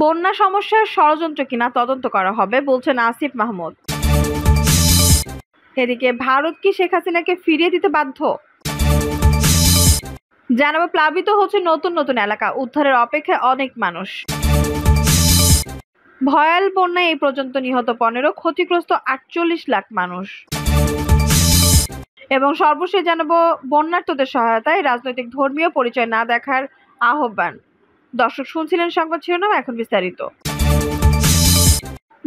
বন্যা সমস্যার ষড়যন্ত্র কিনা তদন্ত করা হবে বলছেন আসিফ মাহমুদ। এদিকে ভারত কি শেখ হাসিনাকে ফিরিয়ে দিতে বাধ্য? জানাবো প্লাবিত হচ্ছে নতুন নতুন এলাকা, উদ্ধারের অপেক্ষায় অনেক মানুষ। ভয়াল বন্যায় এই পর্যন্ত নিহত 15, ক্ষতিগ্রস্ত 48 লাখ মানুষ। এবং সর্বশেষ জানাবো বন্যার্তদের সহায়তায় রাজনৈতিক ধর্মীয় পরিচয় না দেখার আহ্বান। দর্শক শুনছিলেন সংবাদ শিরোনাম, এখন বিস্তারিত।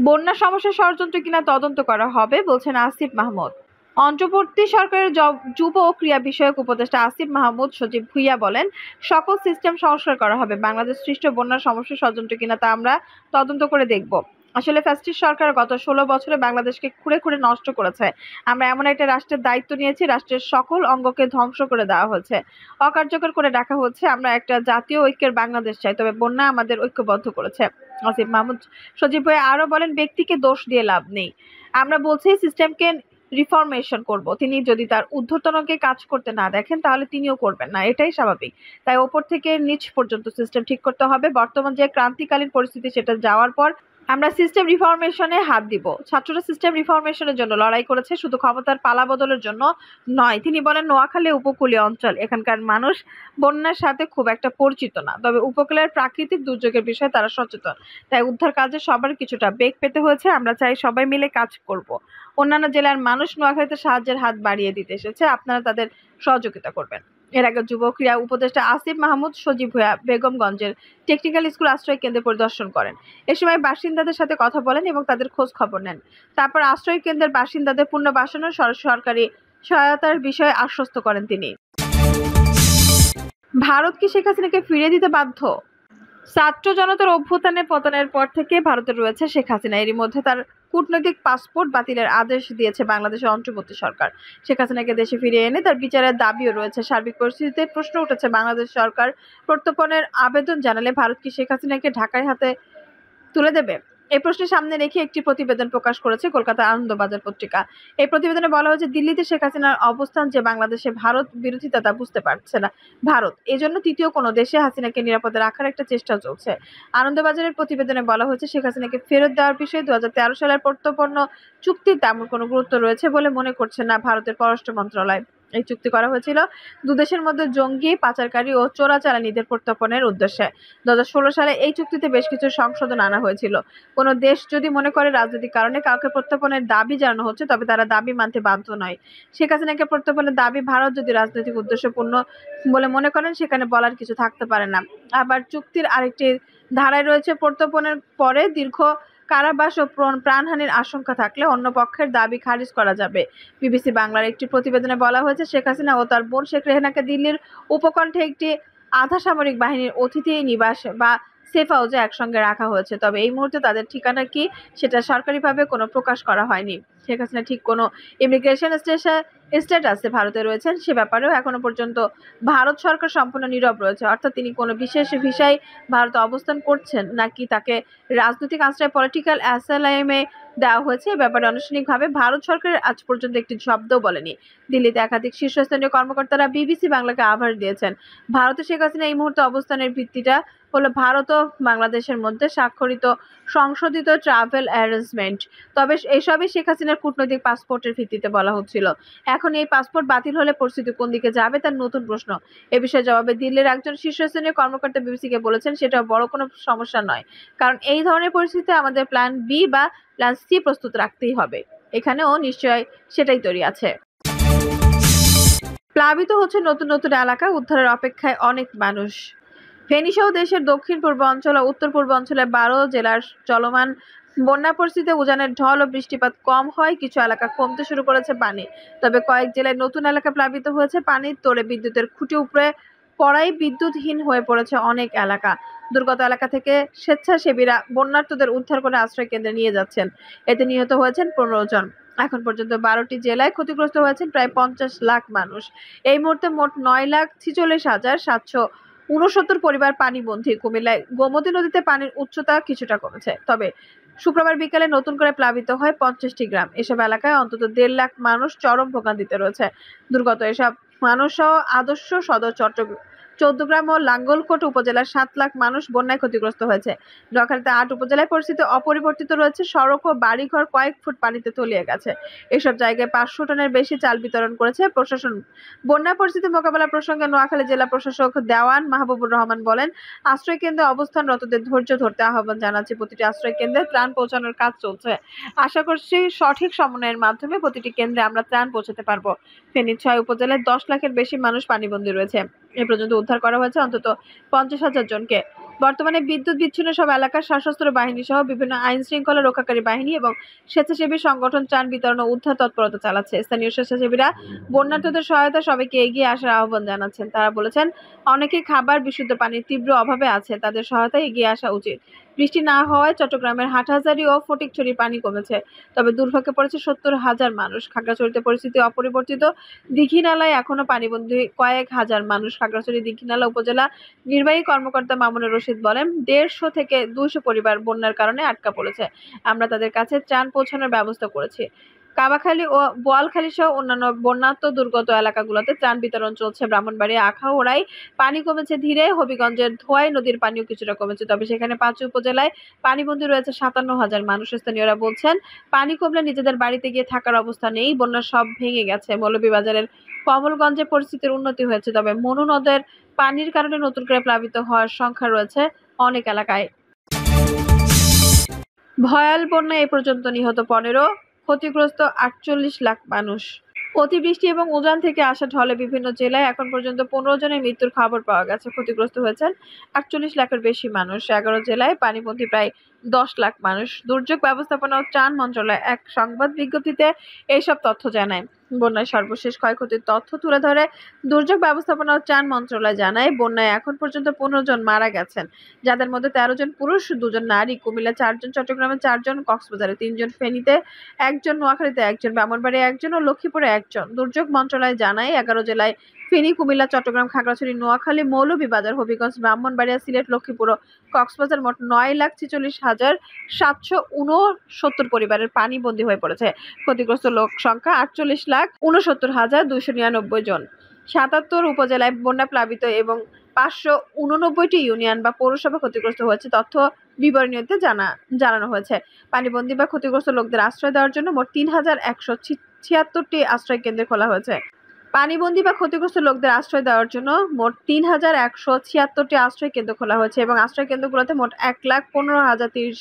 বন্যা সমস্যার ষড়যন্ত্র কিনা তদন্ত করা হবে বলছেন আসিফ মাহমুদ। অন্তর্বর্তী সরকারের যুব ও ক্রীড়া বিষয়ক উপদেষ্টা আসিফ মাহমুদ সজীব ভুইয়া বলেন, সকল সিস্টেম সংস্কার করা হবে। বাংলাদেশ সৃষ্ট বন্যার সমস্যার ষড়যন্ত্র কিনা তা আমরা তদন্ত করে দেখব। আসলে ফ্যাসিস্ট সরকার গত 16 বছরে বাংলাদেশকে খুঁড়ে খুঁড়ে নষ্ট করেছে। আমরা এমন একটা রাষ্ট্রের দায়িত্ব নিয়েছি, রাষ্ট্রের সকল অঙ্গকে ধ্বংস করে দেওয়া হচ্ছে, অকার্যকর করে রাখা হচ্ছে। আমরা একটা জাতীয় ঐক্যের বাংলাদেশ চাই, তবে বন্যা আমাদের ঐক্যবদ্ধ করেছে। আসিফ মাহমুদ সজীব ভুইয়া আরো বলেন, ব্যক্তিকে দোষ দিয়ে লাভ নেই। আমরা বলছি সিস্টেমকে রিফরমেশন করব। তিনি যদি তার ঊর্ধ্বতনকে কাজ করতে না দেখেন তাহলে তিনিও করবেন না, এটাই স্বাভাবিক। তাই ওপর থেকে নিচ পর্যন্ত সিস্টেম ঠিক করতে হবে। বর্তমান যে ক্রান্তিকালীন পরিস্থিতি, সেটা যাওয়ার পর আমরা সিস্টেম রিফরমেশনে হাত দিব। ছাত্ররা সিস্টেম রিফরমেশনের জন্য লড়াই করেছে, শুধু ক্ষমতার পালাবদলের জন্য নয়। তিনি বলেন, নোয়াখালী উপকূলীয় অঞ্চল, এখানকার মানুষ বন্যার সাথে খুব একটা পরিচিত না, তবে উপকূলের প্রাকৃতিক দুর্যোগের বিষয়ে তারা সচেতন। তাই উদ্ধার কাজে সবার কিছুটা বেগ পেতে হয়েছে। আমরা চাই সবাই মিলে কাজ করব। অন্যান্য জেলার মানুষ নোয়াখালীতে সাহায্যের হাত বাড়িয়ে দিতে এসেছে, আপনারা তাদের সহযোগিতা করবেন। এর আগে যুব ক্রীড়া উপদেষ্টা আসিফ মাহমুদ সজীব ভুইয়া বেগমগঞ্জের টেকনিক্যাল স্কুল আশ্রয় কেন্দ্র পরিদর্শন করেন। এ সময় বাসিন্দাদের সাথে কথা বলেন এবং তাদের খোঁজ খবর নেন। তারপর আশ্রয় কেন্দ্রের বাসিন্দাদের পুনর্বাসনের সরকারি সহায়তার বিষয়ে আশ্বস্ত করেন তিনি। ভারত কি শেখ হাসিনাকে ফিরিয়ে দিতে বাধ্য? ছাত্র জনতার অভ্যুত্থানের পতনের পর থেকে ভারতে রয়েছে শেখ হাসিনা। এরই মধ্যে তার কূটনৈতিক পাসপোর্ট বাতিলের আদেশ দিয়েছে বাংলাদেশের অন্তর্বর্তী সরকার। শেখ হাসিনাকে দেশে ফিরিয়ে এনে তার বিচারের দাবিও রয়েছে। সার্বিক পরিস্থিতিতে প্রশ্ন উঠেছে, বাংলাদেশ সরকার প্রত্যর্পণের আবেদন জানালে ভারত কি শেখ হাসিনাকে ঢাকার হাতে তুলে দেবে? এই প্রশ্নের সামনে রেখে একটি প্রতিবেদন প্রকাশ করেছে কলকাতার আনন্দবাজার পত্রিকা। এই প্রতিবেদনে বলা হয়েছে, দিল্লিতে শেখ হাসিনার অবস্থান যে বাংলাদেশে ভারত বিরোধিতা তা বুঝতে পারছে না ভারত। এজন্য তৃতীয় কোনো দেশে হাসিনাকে নিরাপদে রাখার একটা চেষ্টা চলছে। আনন্দবাজারের প্রতিবেদনে বলা হয়েছে, শেখ হাসিনাকে ফেরত দেওয়ার বিষয়ে 2013 সালের প্রত্যর্পণ চুক্তির তেমন কোনো গুরুত্ব রয়েছে বলে মনে করছে না ভারতের পররাষ্ট্র মন্ত্রণালয়। এই চুক্তি করা হয়েছিল দুদেশের মধ্যে জঙ্গি, পাচারকারী ও চোরাচালানিদের প্রত্যর্পণের উদ্দেশ্যে। 2016 সালে এই চুক্তিতে বেশ কিছু সংশোধন আনা হয়েছিল। কোনো দেশ যদি মনে করে রাজনৈতিক কারণে কাউকে প্রত্যর্পণের দাবি জানানো হচ্ছে, তবে তারা দাবি মানতে বাধ্য নয়। শেখ হাসিনাকে প্রত্যর্পণের দাবি ভারত যদি রাজনৈতিক উদ্দেশ্যপূর্ণ বলে মনে করেন, সেখানে বলার কিছু থাকতে পারে না। আবার চুক্তির আরেকটি ধারায় রয়েছে, প্রত্যর্পণের পরে দীর্ঘ কারাবাস ও প্রাণহানির আশঙ্কা থাকলে অন্য পক্ষের দাবি খারিজ করা যাবে। বিবিসি বাংলার একটি প্রতিবেদনে বলা হয়েছে, শেখ হাসিনা ও তার বোন শেখ রেহানাকে দিল্লির উপকণ্ঠে একটি আধা সামরিক বাহিনীর অতিথি নিবাস বা সেফ হাউসে একসঙ্গে রাখা হয়েছে। তবে এই মুহূর্তে তাদের ঠিকানা কি, সেটা সরকারিভাবে কোনো প্রকাশ করা হয়নি। শেখ হাসিনা ঠিক কোনো ইমিগ্রেশন স্ট্যাটাসে ভারতে রয়েছেন, সে ব্যাপারেও এখনো পর্যন্ত ভারত সরকার সম্পূর্ণ নীরব রয়েছে। অর্থাৎ তিনি কোনো বিশেষ ভিসায় ভারতে অবস্থান করছেন নাকি তাকে রাজনৈতিক আশ্রয় পলিটিক্যাল অ্যাসাইলামে দেওয়া হয়েছে, এ ব্যাপারে আনুষ্ঠানিকভাবে ভারত সরকারের আজ পর্যন্ত একটি শব্দও বলেনি। দিল্লিতে একাধিক শীর্ষস্থানীয় কর্মকর্তারা বিবিসি বাংলাকে আভাস দিয়েছেন, ভারতে শেখ হাসিনা এই মুহূর্তে অবস্থানের ভিত্তিটা হলো ভারত ও বাংলাদেশের মধ্যে স্বাক্ষরিত সংশোধিত ট্রাভেল অ্যারেঞ্জমেন্ট। তবে এসবই শেখ হাসিনার কূটনৈতিক পাসপোর্টের ভিত্তিতে বলা হচ্ছিল। এখন এই পাসপোর্ট বাতিল হলে পরিস্থিতি কোন দিকে যাবে তার নতুন প্রশ্ন। এ বিষয়ে জবাবে দিল্লির একজন শীর্ষস্থানীয় কর্মকর্তা বিবিসিকে বলেছেন, সেটা বড় কোনো সমস্যা নয়, কারণ এই ধরনের পরিস্থিতিতে আমাদের প্ল্যান বি বা প্ল্যান সি প্রস্তুত রাখতেই হবে। এখানেও নিশ্চয় সেটাই তৈরি আছে। প্লাবিত হচ্ছে নতুন নতুন এলাকা, উদ্ধারের অপেক্ষায় অনেক মানুষ। ফেনী সহ দেশের দক্ষিণ পূর্ব অঞ্চল ও উত্তর পূর্ব অঞ্চলের 12 জেলার চলমান বন্যা পরিস্থিতিতে উজানের ঢল ও বৃষ্টিপাত কম হয়, কিছু এলাকা কমতে শুরু করেছে পানি। তবে কয়েক জেলায় নতুন এলাকা প্লাবিত হয়েছে। পানির তোড়ে বিদ্যুতের খুঁটি উপড়ে পড়ায় বিদ্যুৎহীন হয়ে পড়েছে অনেক এলাকা। দুর্গত এলাকা থেকে স্বেচ্ছাসেবীরা বন্যার্তদের উদ্ধার করে আশ্রয় কেন্দ্রে নিয়ে যাচ্ছেন। এতে নিহত হয়েছেন 15 জন। এখন পর্যন্ত 12টি জেলায় ক্ষতিগ্রস্ত হয়েছেন প্রায় 50 লাখ মানুষ। এই মুহূর্তে মোট 9,46,769 পরিবার পানিবন্দী। কুমিল্লায় গোমতী নদীতে পানির উচ্চতা কিছুটা কমেছে, তবে শুক্রবার বিকেলে নতুন করে প্লাবিত হয় 50টি গ্রাম। এসব এলাকায় অন্তত 1.5 লাখ মানুষ চরম ভোগান্তিতে রয়েছে। দুর্গত এসব মানুষ সহ আদর্শ সদর চৌদ্দগ্রাম ও লাঙ্গলকোট উপজেলার 7 লাখ মানুষ বন্যায় ক্ষতিগ্রস্ত হয়েছে। নোয়াখালীতে 8 উপজেলায় পরিস্থিতি অপরিবর্তিত রয়েছে। সড়ক ও বাড়িঘর কয়েক ফুট পানিতে তলিয়ে গেছে। এসব জায়গায় 500 টনের বেশি চাল বিতরণ করেছে প্রশাসন। বন্যা পরিস্থিতি মোকাবেলা প্রসঙ্গে নোয়াখালী জেলা প্রশাসক দেওয়ান মাহবুবুর রহমান বলেন, আশ্রয় কেন্দ্রে অবস্থানরতদের ধৈর্য ধরতে আহ্বান জানাচ্ছি। প্রতিটি আশ্রয় কেন্দ্রে ত্রাণ পৌঁছানোর কাজ চলছে। আশা করছি সঠিক সমন্বয়ের মাধ্যমে প্রতিটি কেন্দ্রে আমরা ত্রাণ পৌঁছাতে পারবো। ফেনীর 6 উপজেলায় 10 লাখের বেশি মানুষ পানিবন্দী রয়েছে। এ পর্যন্ত উদ্ধার করা হয়েছে অন্তত 50,000 জনকে। বর্তমানে বিদ্যুৎ বিচ্ছিন্ন সব এলাকার সশস্ত্র বাহিনী সহ বিভিন্ন আইন শৃঙ্খলা রক্ষাকারী বাহিনী এবং স্বেচ্ছাসেবী সংগঠন ত্রাণ বিতরণ ও উদ্ধার তৎপরতা চালাচ্ছে। স্থানীয় স্বেচ্ছাসেবীরা বন্যার্তদের সহায়তা সবাইকে এগিয়ে আসার আহ্বান জানাচ্ছেন। তারা বলেছেন, অনেকেই খাবার, বিশুদ্ধ পানির তীব্র অভাবে আছে, তাদের সহায়তায় এগিয়ে আসা উচিত। বৃষ্টি না হওয়ায় চট্টগ্রামের হাটহাজারী ও ফটিকছড়ির পানি কমেছে, তবে দুর্ভোগে পড়েছে 70,000 মানুষ। খাগড়াছড়িতে পরিস্থিতি অপরিবর্তিত। দীঘিনালায় এখনো পানিবন্দী কয়েক হাজার মানুষ। খাগড়াছড়ি দীঘিনালা উপজেলা নির্বাহী কর্মকর্তা মামুনুর রশিদ বলেন, 150 থেকে 200 পরিবার বন্যার কারণে আটকা পড়েছে। আমরা তাদের কাছে ত্রাণ পৌঁছানোর ব্যবস্থা করেছি। কাবাখালী ও বোয়ালখালী সহ অন্যান্য বন্যাত্ম দুর্গত এলাকাগুলোতে ত্রাণ বিতরণ চলছে। ব্রাহ্মণবাড়িয়া, আখাউড়ায় পানি কমেছে ধীরে। হবিগঞ্জের ধোয়াই নদীর পানিও কিছুটা কমেছে, তবে সেখানে 5 উপজেলায় পানিবন্দী রয়েছে 57,000 মানুষ। স্থানীয়রা বলছেন, পানি কমলে নিজেদের বাড়িতে গিয়ে থাকার অবস্থা নেই। বন্যা সব ভেঙে গেছে। মৌলভীবাজারের কমলগঞ্জে পরিস্থিতির উন্নতি হয়েছে, তবে মনু নদের পানির কারণে নতুন করে প্লাবিত হওয়ার সংখ্যা রয়েছে অনেক এলাকায়। ভয়াল বন্যায় এ পর্যন্ত নিহত 15, ক্ষতিগ্রস্ত 48 লাখ মানুষ। অতিবৃষ্টি এবং উজান থেকে আসা ঢলে বিভিন্ন জেলায় এখন পর্যন্ত 15 জনের মৃত্যুর খবর পাওয়া গেছে। ক্ষতিগ্রস্ত হয়েছেন 48 লাখের বেশি মানুষ। 11 জেলায় পানিবন্দী প্রায় 10 লাখ মানুষ। দুর্যোগ ব্যবস্থাপনা ও ত্রাণ মন্ত্রণালয় এক সংবাদ বিজ্ঞপ্তিতে এইসব তথ্য জানায়। বন্যায় সর্বশেষ ক্ষয়ক্ষতির তথ্য তুলে ধরে দুর্যোগ ব্যবস্থাপনা ও ত্রাণ মন্ত্রণালয় জানায়, বন্যায় এখন পর্যন্ত 15 জন মারা গেছেন, যাদের মধ্যে 13 জন পুরুষ, 2 জন নারী। কুমিল্লা 4 জন, চট্টগ্রামে 4 জন, কক্সবাজারে 3 জন, ফেনীতে 1 জন, নোয়াখালীতে 1 জন, ব্রাহ্মণবাড়িয়ায় 1 জন ও লক্ষ্মীপুরে 1 জন। দুর্যোগ মন্ত্রণালয় জানায়, 11 জেলায় ফেনী, কুমিল্লা, চট্টগ্রাম, খাগড়াছড়ি, নোয়াখালী, মৌলভীবাজার, হবিগঞ্জ, ব্রাহ্মণবাড়িয়া, সিলেট, লক্ষ্মীপুর ও কক্সবাজার মোট 9,46,769 পরিবারের পানিবন্দী হয়ে পড়েছে। ক্ষতিগ্রস্ত লোক সংখ্যা 48,69,299 জন। 77 উপজেলায় বন্যা প্লাবিত এবং 589টি ইউনিয়ন বা পৌরসভা ক্ষতিগ্রস্ত হয়েছে। তথ্য বিবরণীতে জানানো হয়েছে, পানিবন্দী বা ক্ষতিগ্রস্ত লোকদের আশ্রয় দেওয়ার জন্য মোট 3,176টি আশ্রয় কেন্দ্র খোলা হয়েছে। পানিবন্দী বা ক্ষতিগ্রস্ত লোকদের আশ্রয় দেওয়ার জন্য মোট 3,176টি আশ্রয় কেন্দ্র খোলা হয়েছে এবং আশ্রয় কেন্দ্রগুলোতে মোট 1,15,030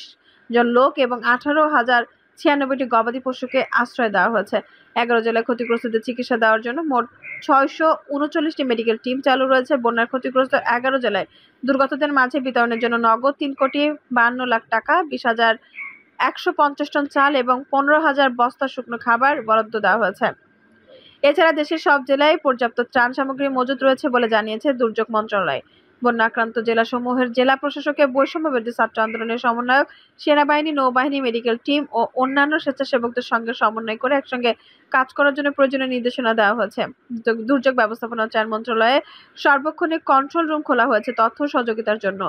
জন লোক এবং 18,096টি গবাদি পশুকে আশ্রয় দেওয়া হয়েছে। 11 জেলায় ক্ষতিগ্রস্তদের চিকিৎসা দেওয়ার জন্য মোট 639টি মেডিকেল টিম চালু রয়েছে। বন্যার ক্ষতিগ্রস্ত 11 জেলায় দুর্গতদের মাঝে বিতরণের জন্য নগদ 3,52,00,000 টাকা, 20,150 টন চাল এবং 15,000 বস্তা শুকনো খাবার বরাদ্দ দেওয়া হয়েছে। এছাড়া দেশের সব জেলায় পর্যাপ্ত ত্রাণ সামগ্রী মজুত রয়েছে বলে জানিয়েছে দুর্যোগ মন্ত্রণালয়। বন্যা আক্রান্ত জেলাসমূহের জেলা প্রশাসকের বৈষম্য বিরোধী ছাত্র আন্দোলনের সমন্বয়ক, সেনাবাহিনী, নৌবাহিনী, মেডিকেল টিম ও অন্যান্য স্বেচ্ছাসেবকদের সঙ্গে সমন্বয় করে একসঙ্গে কাজ করার জন্য প্রয়োজনীয় নির্দেশনা দেওয়া হয়েছে। দুর্যোগ ব্যবস্থাপনা ও ত্রাণ মন্ত্রণালয়ে সার্বক্ষণিক কন্ট্রোল রুম খোলা হয়েছে তথ্য সহযোগিতার জন্য।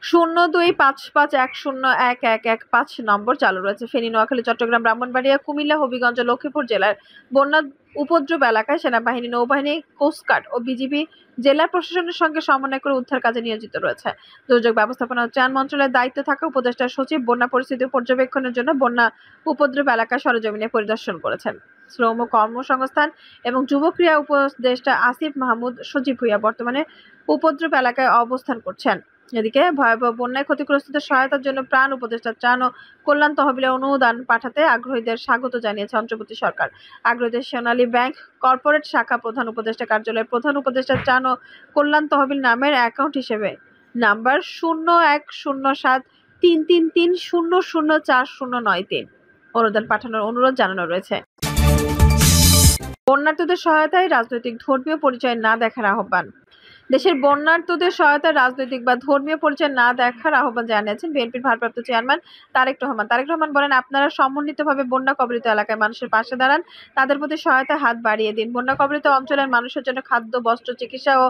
0255101115 নম্বর চালু রয়েছে। ফেনী, নোয়াখালী, চট্টগ্রাম, ব্রাহ্মণবাড়িয়া, কুমিল্লা, হবিগঞ্জ, লক্ষ্মীপুর জেলার বন্যা উপদ্রব এলাকায় সেনাবাহিনী, নৌবাহিনী, কোস্টগার্ড ও বিজিবি জেলা প্রশাসনের সঙ্গে সমন্বয় করে উদ্ধার কাজে নিয়োজিত রয়েছে। দুর্যোগ ব্যবস্থাপনা ও ত্রাণ মন্ত্রণালয়ের দায়িত্বে থাকা উপদেষ্টা সচিব বন্যা পরিস্থিতি পর্যবেক্ষণের জন্য বন্যা উপদ্রব এলাকা সরেজমিনে পরিদর্শন করেছেন। শ্রম, কর্মসংস্থান এবং যুব ক্রীড়া উপদেষ্টা আসিফ মাহমুদ সজীব ভুঁইয়া বর্তমানে উপদ্রব এলাকায় অবস্থান করছেন। এদিকে ভয়াবহ বন্যায় ক্ষতিগ্রস্তদের সহায়তার জন্য প্রাণ উপদেষ্টা ত্রাণ ও কল্যাণ তহবিলে অনুদান পাঠাতে আগ্রহীদের স্বাগত জানিয়েছে অন্তর্বর্তী সরকার। আগ্রহীদের সোনালী ব্যাংক কর্পোরেট শাখা প্রধান উপদেষ্টা কার্যালয়ের প্রধান উপদেষ্টা ত্রাণ ও কল্যাণ তহবিল নামের অ্যাকাউন্ট হিসেবে নাম্বার 010733300409 অনুদান পাঠানোর অনুরোধ জানানো রয়েছে। বন্যার্তদের সহায়তায় রাজনৈতিক ধর্মীয় পরিচয় না দেখার আহ্বান। দেশের বন্যার্তদের সহায়তায় রাজনৈতিক বা ধর্মীয় পরিচয় না দেখার আহ্বান জানিয়েছেন বিএনপির ভারপ্রাপ্ত চেয়ারম্যান তারেক রহমান। তারেক রহমান বলেন, আপনারা সমন্বিতভাবে বন্যা কবলিত এলাকায় মানুষের পাশে দাঁড়ান, তাদের প্রতি সহায়তার হাত বাড়িয়ে দিন। বন্যা কবলিত অঞ্চলের মানুষের জন্য খাদ্য, বস্ত্র, চিকিৎসা ও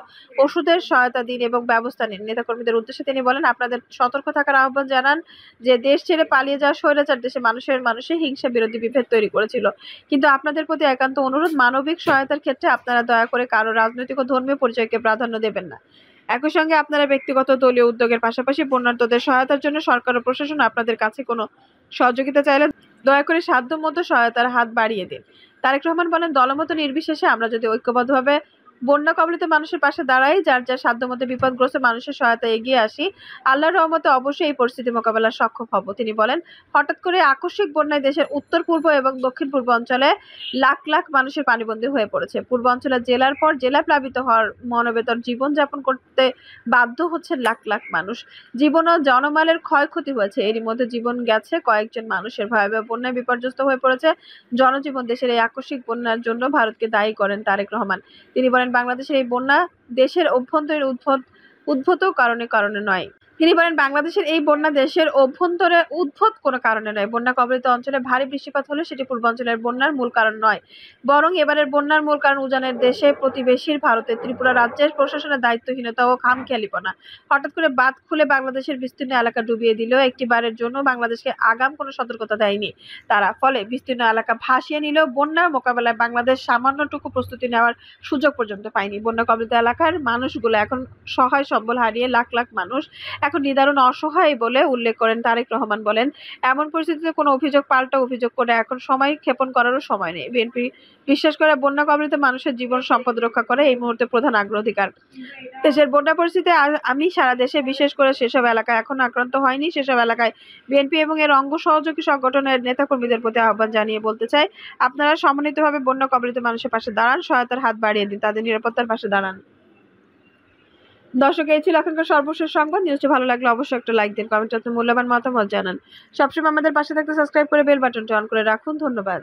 ওষুধের সহায়তা দিন এবং ব্যবস্থা নিন। নেতাকর্মীদের উদ্দেশ্যে তিনি বলেন, আপনাদের সতর্ক থাকার আহ্বান জানান যে দেশ ছেড়ে পালিয়ে যাওয়া স্বৈরাচার দেশে মানুষের হিংসা বিরোধী বিভেদ তৈরি করেছিল। কিন্তু আপনাদের প্রতি একান্ত অনুরোধ, মানবিক সহায়তার ক্ষেত্রে আপনারা দয়া করে কারো রাজনৈতিক ও ধর্মীয় পরিচয়কে প্রাধান্য দেবেন না। একই সঙ্গে আপনারা ব্যক্তিগত দলীয় উদ্যোগের পাশাপাশি বন্যার্তদের সহায়তার জন্য সরকার ও প্রশাসন আপনাদের কাছে কোনো সহযোগিতা চাইলে দয়া করে সাধ্যমতো সহায়তার হাত বাড়িয়ে দিন। তারেক রহমান বলেন, দলমত নির্বিশেষে আমরা যদি ঐক্যবদ্ধভাবে বন্যা কবলিত মানুষের পাশে দাঁড়াই, যার যার সাধ্যমতো বিপদগ্রস্ত মানুষের সহায়তায় এগিয়ে আসি, আল্লাহর রহমতে অবশ্যই এই পরিস্থিতি মোকাবেলায় সক্ষম হব। তিনি বলেন, হঠাৎ করে আকস্মিক বন্যায় দেশের উত্তর পূর্ব এবং দক্ষিণ পূর্ব অঞ্চলে লাখ লাখ মানুষের পানিবন্দী হয়ে পড়েছে। পূর্ব অঞ্চলের জেলার পর জেলা প্লাবিত হওয়ার মনোবেদন জীবনযাপন করতে বাধ্য হচ্ছে লাখ লাখ মানুষ। জীবন ও জনমালের ক্ষয়ক্ষতি হয়েছে। এরই মধ্যে জীবন গেছে কয়েকজন মানুষের। ভয়াবহ বন্যায় বিপর্যস্ত হয়ে পড়েছে জনজীবন। দেশের এই আকস্মিক বন্যার জন্য ভারতকে দায়ী করেন তারেক রহমান। তিনি বলেন, বাংলাদেশের এই বন্যা দেশের অভ্যন্তরীণ উদ্ভূত কারণে নয়। তিনি বলেন, বাংলাদেশের এই বন্যা দেশের অভ্যন্তরে উদ্ভূত কোনো কারণে নয়। বন্যা কবলিত অঞ্চলে ভারী বৃষ্টিপাত হলে সেটি পূর্বাঞ্চলের বন্যার মূল কারণ নয়, বরং এবারের বন্যার মূল কারণ উজানের দেশে প্রতিবেশীর ভারতের ত্রিপুরা রাজ্যের প্রশাসনের দায়িত্বহীনতা ও খামখেয়ালিপনা। হঠাৎ করে বাঁধ খুলে বাংলাদেশের বিস্তীর্ণ এলাকা ডুবিয়ে দিলেও একটিবারের জন্য বাংলাদেশকে আগাম কোনো সতর্কতা দেয়নি তারা। ফলে বিস্তীর্ণ এলাকা ভাসিয়ে নিলেও বন্যা মোকাবেলায় বাংলাদেশ সামান্যটুকু প্রস্তুতি নেওয়ার সুযোগ পর্যন্ত পায়নি। বন্যা কবলিত এলাকার মানুষগুলো এখন সহায় সম্বল হারিয়ে লাখ লাখ মানুষ এখন নিদারুণ অসহায় বলে উল্লেখ করেন তারেক রহমান। বলেন, এমন পরিস্থিতিতে কোনো অভিযোগ পাল্টা অভিযোগ করে এখন সময় ক্ষেপণ করারও সময় নেই। বিএনপি বিশ্বাস করে, বন্যা কবলিত মানুষের জীবন সম্পদ রক্ষা করা এই মুহূর্তে প্রধান অগ্রাধিকার। দেশের বন্যা পরিস্থিতি আমি সারা দেশে, বিশেষ করে সেসব এলাকায় এখনো আক্রান্ত হয়নি সেসব এলাকায় বিএনপি এবং এর অঙ্গ সহযোগী সংগঠনের নেতাকর্মীদের প্রতি আহ্বান জানিয়ে বলতে চাই, আপনারা সমন্বিতভাবে বন্যা কবলিত মানুষের পাশে দাঁড়ান, সহায়তার হাত বাড়িয়ে দিন, তাদের নিরাপত্তার পাশে দাঁড়ান। দর্শক, এই ছিল এখনকার সর্বশেষ সংবাদ। নিউজটি ভালো লাগলে অবশ্যই একটা লাইক দিন, কমেন্টে আপনার মূল্যবান মতামত জানান। সবসময় আমাদের পাশে থাকতে সাবস্ক্রাইব করে বেল বাটনটি অন করে রাখুন। ধন্যবাদ।